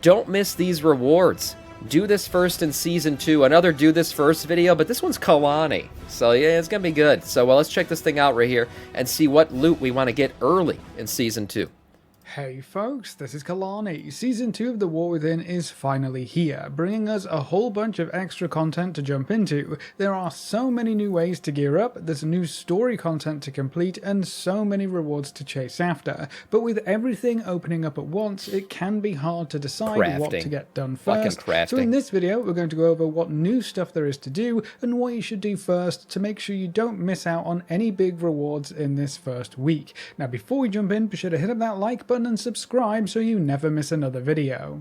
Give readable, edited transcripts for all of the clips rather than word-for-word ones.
don't miss these rewards. Do this first in Season 2. Another do this first video, but this one's Kalani. So yeah, it's going to be good. So well, let's check this thing out right here and see what loot we want to get early in Season 2. Hey folks, this is Kalani. Season 2 of The War Within is finally here, bringing us a whole bunch of extra content to jump into. There are so many new ways to gear up, there's new story content to complete, and so many rewards to chase after. But with everything opening up at once, it can be hard to decide what to get done first. So in this video, we're going to go over what new stuff there is to do, and what you should do first to make sure you don't miss out on any big rewards in this first week. Now before we jump in, be sure to hit up that like button and subscribe so you never miss another video.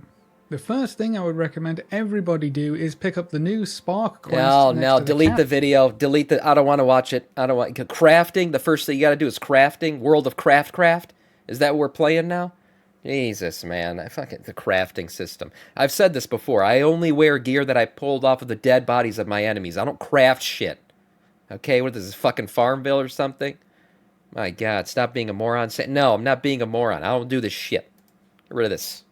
The first thing I would recommend everybody do is pick up the new Spark quest. No, delete the video. Delete the. I don't want to watch it. I don't want crafting. The first thing you got to do is crafting. World of Craft. Is that what we're playing now? Jesus, man, I fucking the crafting system. I've said this before. I only wear gear that I pulled off of the dead bodies of my enemies. I don't craft shit. Okay, what is this, fucking Farmville or something? My God, stop being a moron. No, I'm not being a moron. I don't do this shit. Get rid of this.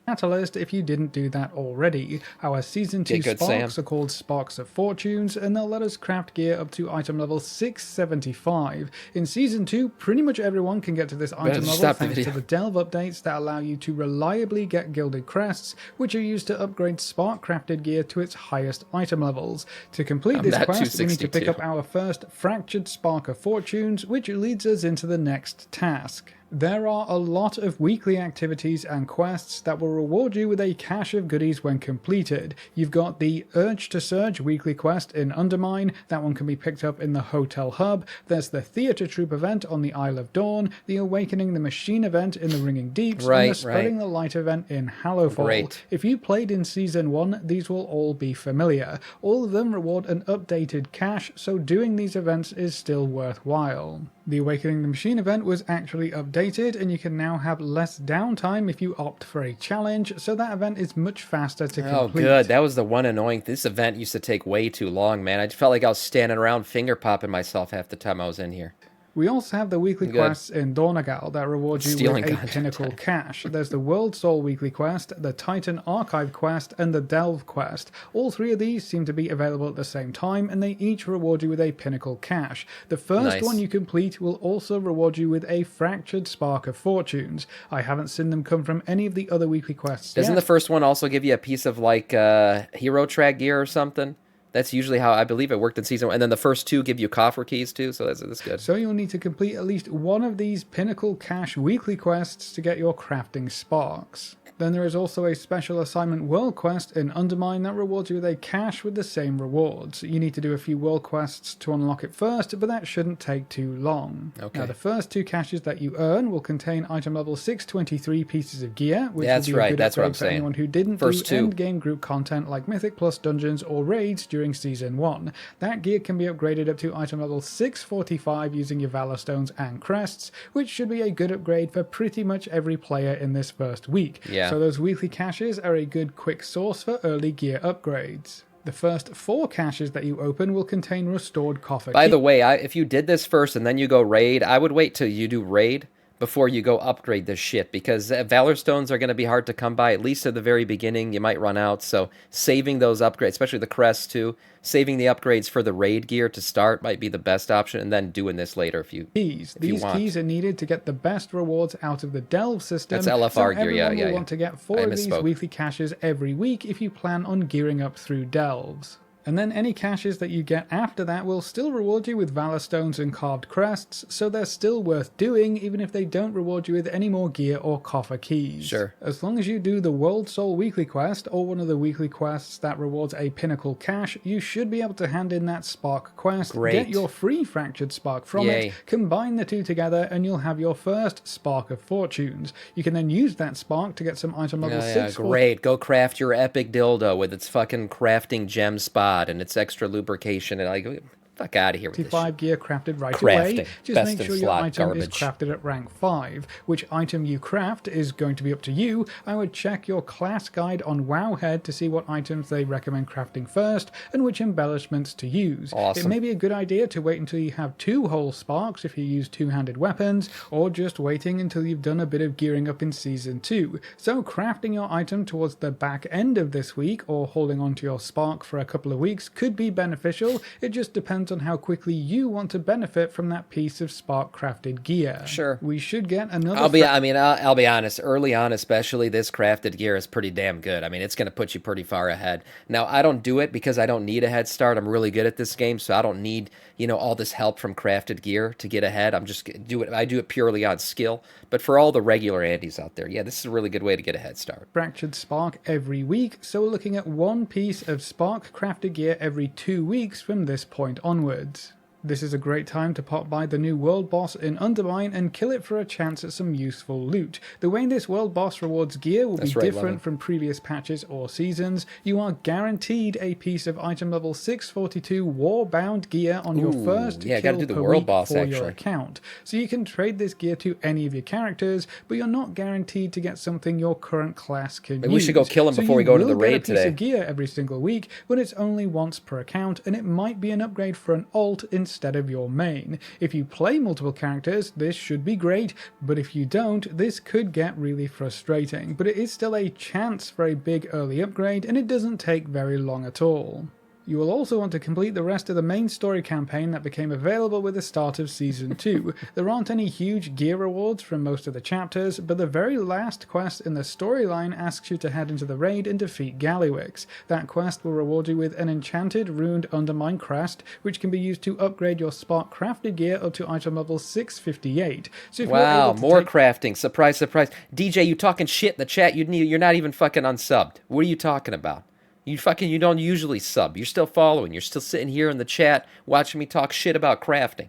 Catalyst if you didn't do that already. Our Season 2 Sparks are called Sparks of Fortunes, and they'll let us craft gear up to item level 675. In Season 2, pretty much everyone can get to this item level thanks to the Delve updates that allow you to reliably get gilded crests, which are used to upgrade Spark crafted gear to its highest item levels. To complete this quest, we need to pick up our first Fractured Spark of Fortunes, which leads us into the next task. There are a lot of weekly activities and quests that will reward you with a cache of goodies when completed. You've got the Urge to Surge weekly quest in Undermine, that one can be picked up in the Hotel Hub. There's the Theatre Troupe event on the Isle of Dawn, the Awakening the Machine event in the Ringing Deeps, and the Spreading the Light event in Hallowfall. If you played in Season 1, these will all be familiar. All of them reward an updated cache, so doing these events is still worthwhile. The Awakening the Machine event was actually updated, and you can now have less downtime if you opt for a challenge, so that event is much faster to complete. Oh, good. That was the one annoying. This event used to take way too long, man. I felt like I was standing around finger popping myself half the time I was in here. We also have the weekly quests in Dornagal that reward you with a pinnacle cache. There's the World Soul weekly quest, the Titan Archive quest, and the Delve quest. All three of these seem to be available at the same time, and they each reward you with a pinnacle cache. The first one you complete will also reward you with a Fractured Spark of Fortunes. I haven't seen them come from any of the other weekly quests Doesn't the first one also give you a piece of, like, hero track gear or something? That's usually how I believe it worked in Season 1. And then the first two give you coffer keys too, so that's good. So you'll need to complete at least one of these Pinnacle Cache weekly quests to get your crafting sparks. Then there is also a special assignment world quest in Undermine that rewards you with a cache with the same rewards. You need to do a few world quests to unlock it first, but that shouldn't take too long. Now the first two caches that you earn will contain item level 623 pieces of gear, which will be a good upgrade for anyone who didn't do endgame group content like Mythic plus dungeons or raids during Season 1. That gear can be upgraded up to item level 645 using your Valor Stones and Crests, which should be a good upgrade for pretty much every player in this first week. So those weekly caches are a good quick source for early gear upgrades. The first 4 caches that you open will contain restored coffer. By the way, if you did this first and then you go raid, I would wait till you do raid before you go upgrade this shit, because Valor Stones are going to be hard to come by, at least at the very beginning. You might run out, so saving those upgrades, especially the crests too, saving the upgrades for the raid gear to start might be the best option, and then doing this later if you These keys are needed to get the best rewards out of the Delve system. That's LFR gear, everyone will want to get 4 of these weekly caches every week if you plan on gearing up through Delves. And then any caches that you get after that will still reward you with Valor Stones and Carved Crests, so they're still worth doing even if they don't reward you with any more gear or coffer keys. As long as you do the World Soul weekly quest or one of the weekly quests that rewards a pinnacle cache, you should be able to hand in that Spark quest, get your free Fractured Spark from it, combine the two together, and you'll have your first Spark of Fortunes. You can then use that Spark to get some item level 6. Great, go craft your epic dildo with its fucking crafting gem spot and its extra lubrication, and like Fuck out of here with this 5 shit. gear crafted right Crafting. away. Just Best make in sure your slot item is garbage. crafted at rank 5. Which item you craft is going to be up to you. I would check your class guide on Wowhead to see what items they recommend crafting first and which embellishments to use. Awesome. It may be a good idea to wait until you have 2 whole sparks if you use two-handed weapons, or just waiting until you've done a bit of gearing up in Season 2. So crafting your item towards the back end of this week or holding onto your spark for a couple of weeks could be beneficial. It just depends on how quickly you want to benefit from that piece of spark crafted gear. Sure. We should get another... I'll be honest. Early on, especially, this crafted gear is pretty damn good. I mean, it's going to put you pretty far ahead. Now, I don't do it because I don't need a head start. I'm really good at this game, so I don't need, all this help from crafted gear to get ahead. I do it purely on skill. But for all the regular Andes out there, yeah, this is a really good way to get a head start. Fractured spark every week, so we're looking at 1 piece of spark crafted gear every 2 weeks from this point onwards. This is a great time to pop by the new world boss in Undermine and kill it for a chance at some useful loot. The way this world boss rewards gear will be different from previous patches or seasons. You are guaranteed a piece of item level 642 war-bound gear on your first kill gotta do the per world week boss, for actually. your account. So you can trade this gear to any of your characters, but you're not guaranteed to get something your current class can use. We should go kill him before we go to the raid today. You will get a piece of gear every single week, but it's only once per account, and it might be an upgrade for an alt instead of your main. If you play multiple characters, this should be great, but if you don't, this could get really frustrating. But it is still a chance for a big early upgrade, and it doesn't take very long at all. You will also want to complete the rest of the main story campaign that became available with the start of Season 2. There aren't any huge gear rewards from most of the chapters, but the very last quest in the storyline asks you to head into the raid and defeat Gallywix. That quest will reward you with an enchanted ruined Undermine crest, which can be used to upgrade your spark crafted gear up to item level 658. So if you're able to more crafting. Surprise, surprise. DJ, you talking shit in the chat. You're not even fucking unsubbed. What are you talking about? You don't usually sub. You're still following. You're still sitting here in the chat watching me talk shit about crafting.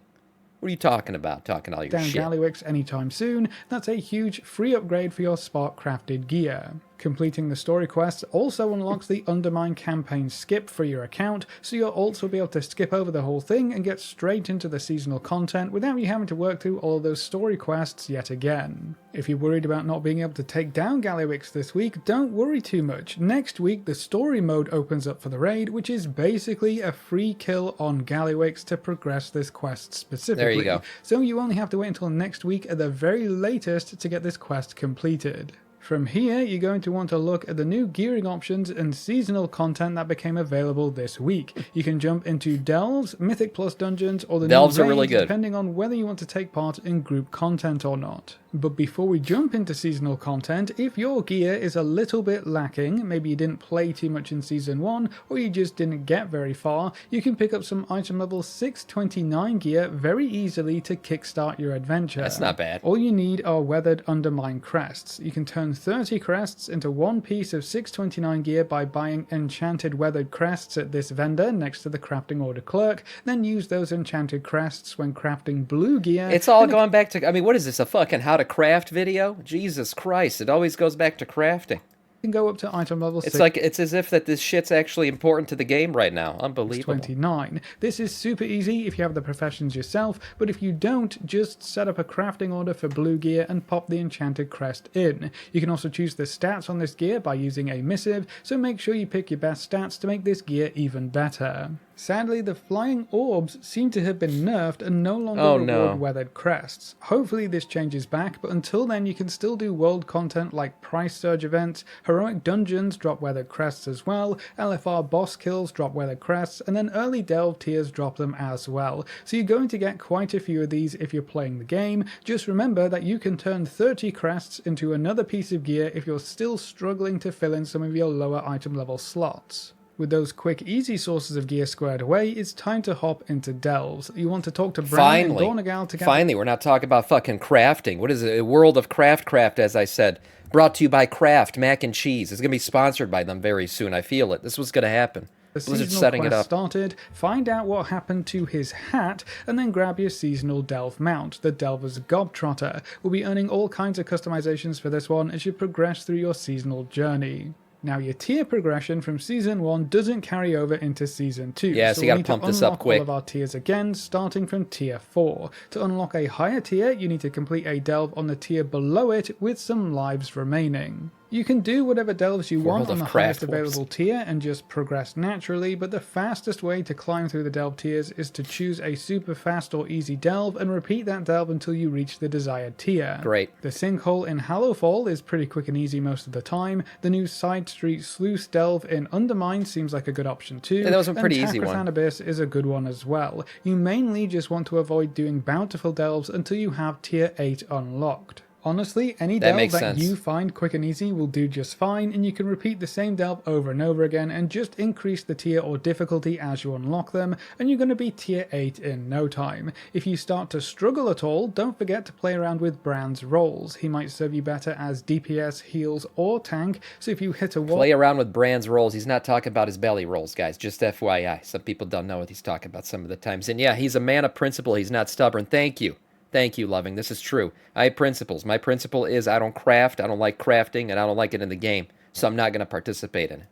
What are you talking about? Talking all your shit. Gallywix anytime soon. That's a huge free upgrade for your spark crafted gear. Completing the story quests also unlocks the Undermine campaign skip for your account, so your alts will be able to skip over the whole thing and get straight into the seasonal content without you having to work through all of those story quests yet again. If you're worried about not being able to take down Gallywix this week, don't worry too much. Next week, the story mode opens up for the raid, which is basically a free kill on Gallywix to progress this quest specifically. There you go. So you only have to wait until next week at the very latest to get this quest completed. From here, you're going to want to look at the new gearing options and seasonal content that became available this week. You can jump into Delves, Mythic Plus dungeons, or the Delves new are raids, really good, depending on whether you want to take part in group content or not. But before we jump into seasonal content, if your gear is a little bit lacking, maybe you didn't play too much in Season 1, or you just didn't get very far, you can pick up some item level 629 gear very easily to kickstart your adventure. That's not bad. All you need are weathered Undermine crests. You can turn 30 crests into 1 piece of 629 gear by buying enchanted weathered crests at this vendor next to the crafting order clerk, then use those enchanted crests when crafting blue gear. It's all going back to, what is this, a fucking how to craft video? Jesus Christ, it always goes back to crafting. Can go up to item level 6. It's as if that this shit's actually important to the game right now. Unbelievable. 29. This is super easy if you have the professions yourself, but if you don't, just set up a crafting order for blue gear and pop the enchanted crest in. You can also choose the stats on this gear by using a missive, so make sure you pick your best stats to make this gear even better. Sadly, the flying orbs seem to have been nerfed and no longer reward weathered crests. Hopefully this changes back, but until then you can still do world content like price surge events, heroic dungeons drop weathered crests as well, LFR boss kills drop weathered crests, and then early delve tiers drop them as well. So you're going to get quite a few of these if you're playing the game. Just remember that you can turn 30 crests into another piece of gear if you're still struggling to fill in some of your lower item level slots. With those quick, easy sources of gear squared away, it's time to hop into delves. You want to talk to Brown and Dornagal to get... Finally, we're not talking about fucking crafting. What is it? A world of craft, as I said. Brought to you by Kraft Mac and Cheese. It's going to be sponsored by them very soon. I feel it. This was going to happen. The seasonal quest started, find out what happened to his hat, and then grab your seasonal delve mount, the Delver's Gobtrotter. We'll be earning all kinds of customizations for this one as you progress through your seasonal journey. Now, your tier progression from Season 1 doesn't carry over into Season 2. Yeah, so you gotta pump this up quick. All of our tiers again, starting from Tier 4. To unlock a higher tier, you need to complete a delve on the tier below it with some lives remaining. You can do whatever delves you want on the highest available tier and just progress naturally, but the fastest way to climb through the delve tiers is to choose a super fast or easy delve and repeat that delve until you reach the desired tier. Great. The sinkhole in Hallowfall is pretty quick and easy most of the time. The new side street sluice delve in Undermine seems like a good option too. Yeah, that was a pretty easy one. Abyss is a good one as well. You mainly just want to avoid doing bountiful delves until you have tier 8 unlocked. Honestly, any delve that you find quick and easy will do just fine, and you can repeat the same delve over and over again and just increase the tier or difficulty as you unlock them, and you're going to be tier 8 in no time. If you start to struggle at all, don't forget to play around with Brand's rolls. He might serve you better as DPS, heals, or tank, so if you hit a wall... Play around with Brand's rolls. He's not talking about his belly rolls, guys. Just FYI. Some people don't know what he's talking about some of the times. And yeah, he's a man of principle. He's not stubborn. Thank you. Thank you, Loving. This is true. I have principles. My principle is I don't craft, I don't like crafting, and I don't like it in the game. So I'm not going to participate in it.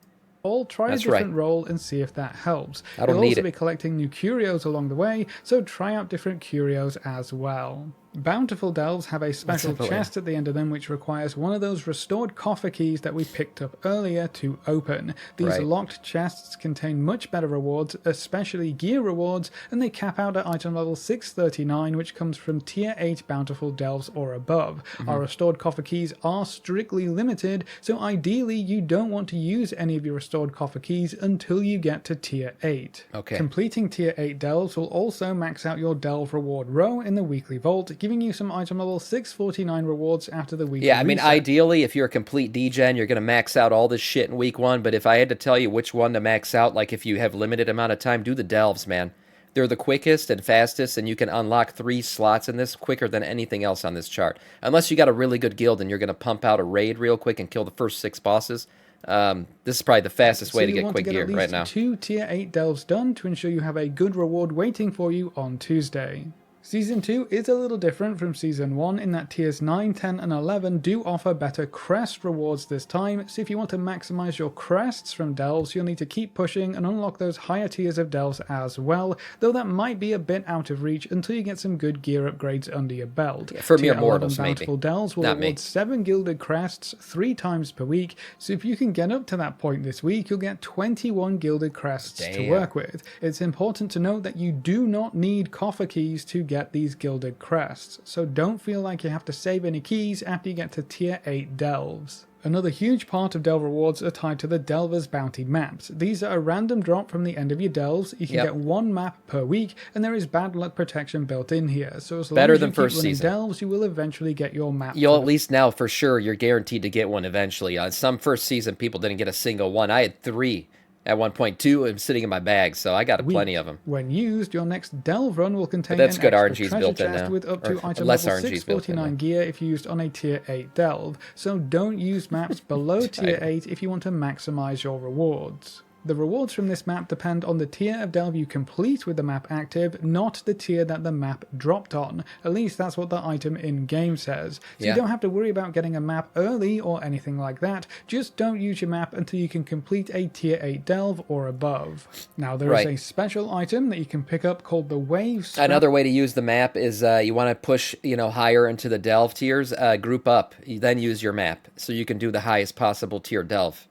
Try a different role and see if that helps. I don't need it. You'll also be collecting new curios along the way, so try out different curios as well. Bountiful delves have a special chest at the end of them which requires one of those restored coffer keys that we picked up earlier to open. These locked chests contain much better rewards, especially gear rewards, and they cap out at item level 639, which comes from tier 8 bountiful delves or above. Our restored coffer keys are strictly limited, so ideally you don't want to use any of your restored coffer keys until you get to tier 8. Completing tier 8 delves will also max out your delve reward row in the weekly vault, giving you some item level 649 rewards after the weekly reset. Ideally, if you're a complete degen, you're going to max out all this shit in week 1, but if I had to tell you which one to max out, like if you have limited amount of time, do the delves, man. They're the quickest and fastest, and you can unlock 3 slots in this quicker than anything else on this chart. Unless you got a really good guild and you're going to pump out a raid real quick and kill the first 6 bosses. This is probably the fastest way to get quick gear right now. 2 tier 8 delves done to ensure you have a good reward waiting for you on Tuesday. Season 2 is a little different from Season 1 in that tiers 9, 10 and 11 do offer better crest rewards this time, so if you want to maximize your crests from delves, you'll need to keep pushing and unlock those higher tiers of delves as well, though that might be a bit out of reach until you get some good gear upgrades under your belt. Yeah, for mere mortals, bountiful delves will reward 7 gilded crests 3 times per week, so if you can get up to that point this week, you'll get 21 gilded crests to work with. It's important to note that you do not need coffer keys to get these gilded crests, so don't feel like you have to save any keys after you get to tier 8 delves. Another huge part of delve rewards are tied to the Delver's Bounty maps. These are a random drop from the end of your delves. You can get 1 map per week, and there is bad luck protection built in here. So as long as you keep running delves, you will eventually get your map. You'll at least now for sure, you're guaranteed to get one eventually. On some first season, people didn't get a single one. I had 3. At 1.2, I'm sitting in my bag, so I got plenty of them. When used, your next delve run will contain an extra RNG's treasure built chest with up to item level 649 gear if used on a tier 8 delve, so don't use maps below tier 8 if you want to maximize your rewards. The rewards from this map depend on the tier of delve you complete with the map active, not the tier that the map dropped on. At least that's what the item in-game says. So you don't have to worry about getting a map early or anything like that. Just don't use your map until you can complete a tier 8 delve or above. Now there is a special item that you can pick up called the Wave Strap. Another way to use the map is you want to push higher into the delve tiers, group up, then use your map so you can do the highest possible tier delve.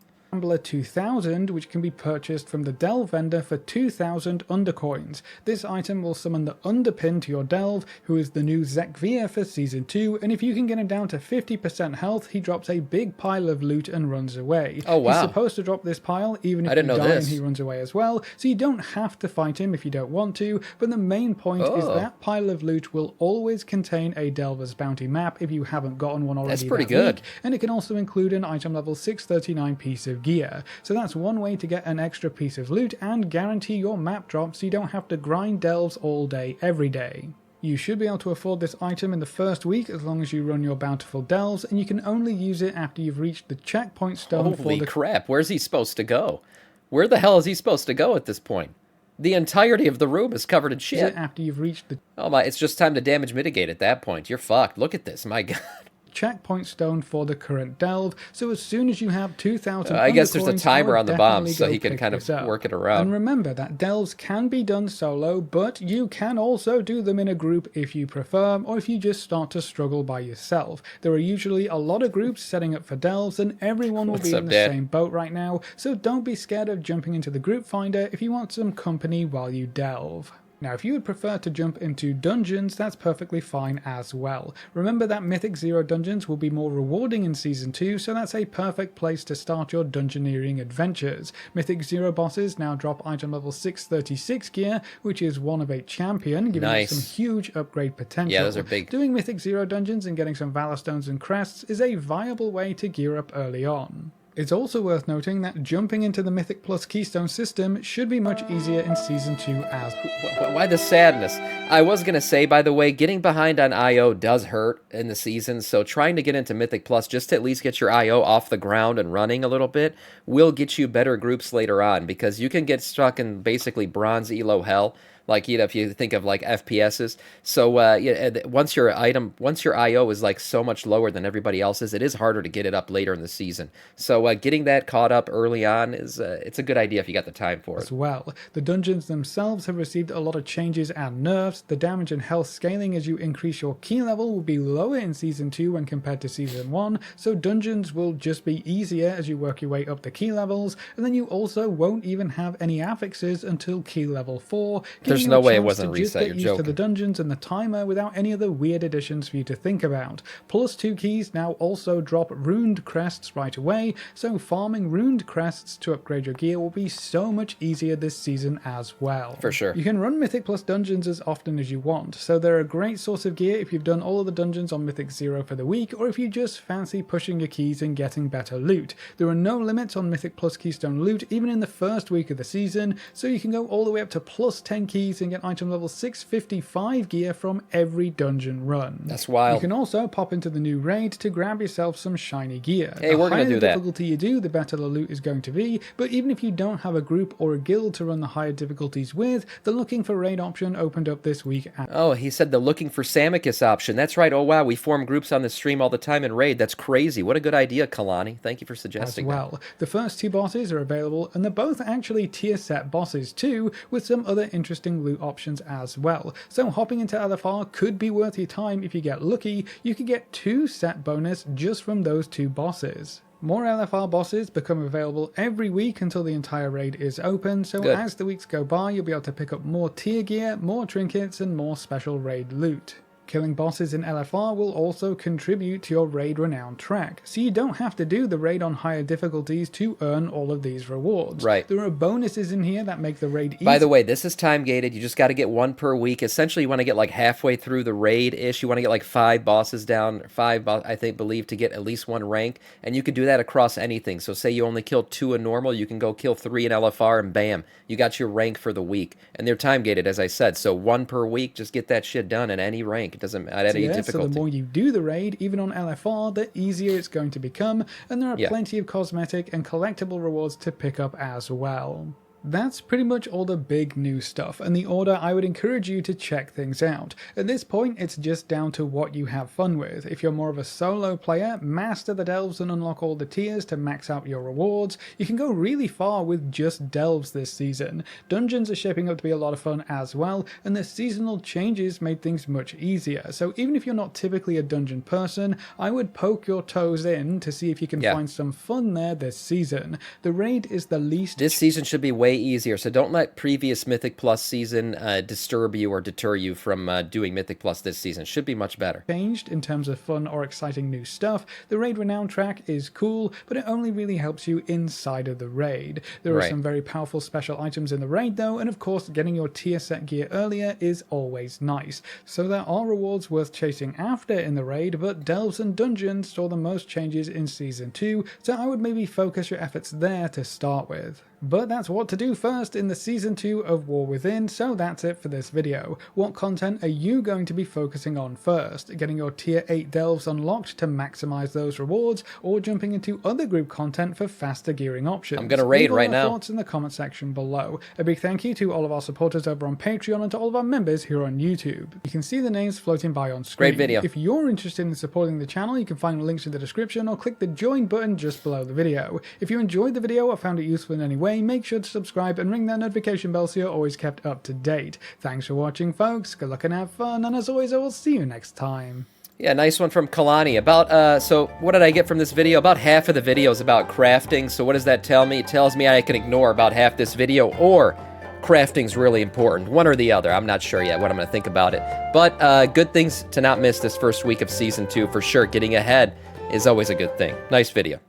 2000, which can be purchased from the delve vendor for 2000 undercoins. This item will summon the underpin to your delve, who is the new Zekvir for Season 2, and if you can get him down to 50% health, he drops a big pile of loot and runs away. Oh wow. He's supposed to drop this pile even if you die and he runs away as well, so you don't have to fight him if you don't want to, but the main point is that pile of loot will always contain a Delver's Bounty map if you haven't gotten one already. That's pretty good. And it can also include an item level 639 piece of gear. So that's one way to get an extra piece of loot and guarantee your map drop so you don't have to grind delves all day every day. You should be able to afford this item in the first week as long as you run your bountiful delves, and you can only use it after you've reached the checkpoint stone. Holy crap, where's he supposed to go? Where the hell is he supposed to go at this point? The entirety of the room is covered in shit. After you've reached the... Oh my, it's just time to damage mitigate at that point. You're fucked. Look at this, my god. checkpoint stone for the current delve, so as soon as you have 2,000 I guess there's a undercoins, timer on the bombs, definitely so go he can pick kind this of up. work it around. And remember that delves can be done solo, but you can also do them in a group if you prefer, or if you just start to struggle by yourself. There are usually a lot of groups setting up for delves, and everyone will be in the same boat right now, so don't be scared of jumping into the group finder if you want some company while you delve. Now, if you would prefer to jump into dungeons, that's perfectly fine as well. Remember that Mythic 0 dungeons will be more rewarding in Season 2, so that's a perfect place to start your dungeoneering adventures. Mythic 0 bosses now drop item level 636 gear, which is 1 of 8 champion, giving it some huge upgrade potential. Yeah, those are big. Doing Mythic 0 dungeons and getting some Valor Stones and Crests is a viable way to gear up early on. It's also worth noting that jumping into the Mythic Plus Keystone system should be much easier in Season 2 as... Why the sadness? I was going to say, by the way, getting behind on IO does hurt in the season, so trying to get into Mythic Plus just to at least get your IO off the ground and running a little bit will get you better groups later on, because you can get stuck in basically bronze elo hell, like, you know, if you think of like FPSs. So yeah, once your IO is like so much lower than everybody else's, it is harder to get it up later in the season. So getting that caught up early on is it's a good idea if you got the time for it. As well, the dungeons themselves have received a lot of changes and nerfs. The damage and health scaling as you increase your key level will be lower in Season 2 when compared to Season 1, so dungeons will just be easier as you work your way up the key levels, and then you also won't even have any affixes until key level 4. There's no way it wasn't reset, you're joking. To the dungeons and the timer without any other weird additions for you to think about. Plus 2 keys now also drop runed crests right away, so farming runed crests to upgrade your gear will be so much easier this season as well. For sure. You can run Mythic Plus dungeons as often as you want, so they're a great source of gear if you've done all of the dungeons on Mythic 0 for the week, or if you just fancy pushing your keys and getting better loot. There are no limits on Mythic Plus Keystone loot even in the first week of the season, so you can go all the way up to plus 10 keys and get item level 655 gear from every dungeon run. That's wild. You can also pop into the new raid to grab yourself some shiny gear. Hey, we're going to do that. The higher the difficulty you do, the better the loot is going to be, but even if you don't have a group or a guild to run the higher difficulties with, the looking for raid option opened up this week. Oh, he said the looking for Samiccus option. That's right. Oh, wow. We form groups on the stream all the time in raid. That's crazy. What a good idea, Kalani. Thank you for suggesting that. As well. That. The first 2 bosses are available, and they're both actually tier set bosses too, with some other interesting loot options as well. So hopping into LFR could be worth your time if you get lucky. You could get 2 set bonus just from those 2 bosses. More LFR bosses become available every week until the entire raid is open, so as the weeks go by you'll be able to pick up more tier gear, more trinkets and more special raid loot. Killing bosses in LFR will also contribute to your raid renown track, so you don't have to do the raid on higher difficulties to earn all of these rewards. Right. There are bonuses in here that make the raid easy. By the way, this is time gated. You just got to get 1 per week. Essentially, you want to get like halfway through the raid-ish. You want to get like 5 bosses down, 5, I believe, to get at least 1 rank, and you could do that across anything. So say you only kill 2 in normal, you can go kill 3 in LFR, and bam, you got your rank for the week. And they're time gated, as I said, so 1 per week, just get that shit done in any rank. It doesn't at any difficulty. So the more you do the raid, even on LFR, the easier it's going to become, and there are plenty of cosmetic and collectible rewards to pick up as well. That's pretty much all the big new stuff, and the order I would encourage you to check things out. At this point, it's just down to what you have fun with. If you're more of a solo player, master the delves and unlock all the tiers to max out your rewards. You can go really far with just delves this season. Dungeons are shaping up to be a lot of fun as well, and the seasonal changes made things much easier. So even if you're not typically a dungeon person, I would poke your toes in to see if you can find some fun there this season. The raid is the least... This season should be way easier, so don't let previous Mythic Plus season disturb you or deter you from doing Mythic Plus this season. Should be much better. Changed in terms of fun or exciting new stuff. The raid renown track is cool, but it only really helps you inside of the raid. There are some very powerful special items in the raid though, and of course getting your tier set gear earlier is always nice. So there are rewards worth chasing after in the raid, but delves and dungeons saw the most changes in Season 2, so I would maybe focus your efforts there to start with. But that's what to do do first in the Season 2 of War Within, so that's it for this video. What content are you going to be focusing on first? Getting your tier 8 delves unlocked to maximize those rewards, or jumping into other group content for faster gearing options? I'm gonna raid right now. Leave all your thoughts in the comment section below. A big thank you to all of our supporters over on Patreon and to all of our members here on YouTube. You can see the names floating by on screen. Great video. If you're interested in supporting the channel, you can find links in the description or click the join button just below the video. If you enjoyed the video or found it useful in any way, make sure to subscribe and ring that notification bell so you're always kept up to date. Thanks for watching, folks. Good luck and have fun, and as always, I will see you next time. Yeah, nice one from Kalani. About, so what did I get from this video? About half of the video is about crafting, so what does that tell me? It tells me I can ignore about half this video, or crafting's really important. One or the other. I'm not sure yet what I'm going to think about it. But good things to not miss this first week of Season 2 for sure. Getting ahead is always a good thing. Nice video.